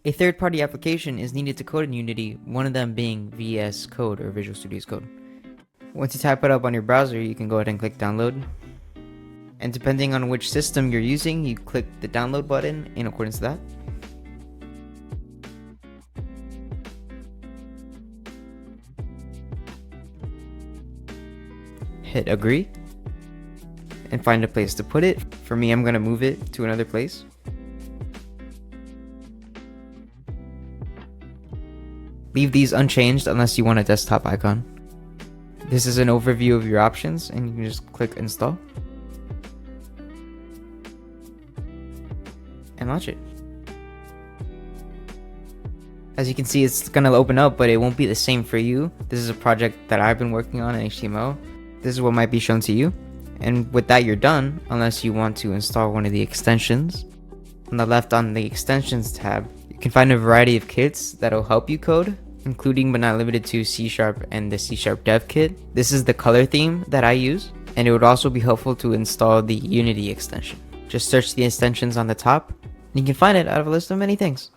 A third-party application is needed to code in Unity, one of them being VS Code or Visual Studio Code. Once you type it up on your browser, you can go ahead and click download. And depending on which system you're using, you click the download button in accordance to that. Hit agree and find a place to put it. For me, I'm going to move it to another place. Leave these unchanged unless you want a desktop icon. This is an overview of your options, and you can just click install and launch it. As you can see, it's going to open up, but it won't be the same for you. This is a project that I've been working on in HTML. This is what might be shown to you. And with that, you're done, unless you want to install one of the extensions. On the left, on the extensions tab, you can find a variety of kits that'll help you code, including but not limited to C# and the C# dev kit. This is the color theme that I use, and it would also be helpful to install the Unity extension. Just search the extensions on the top, and you can find it out of a list of many things.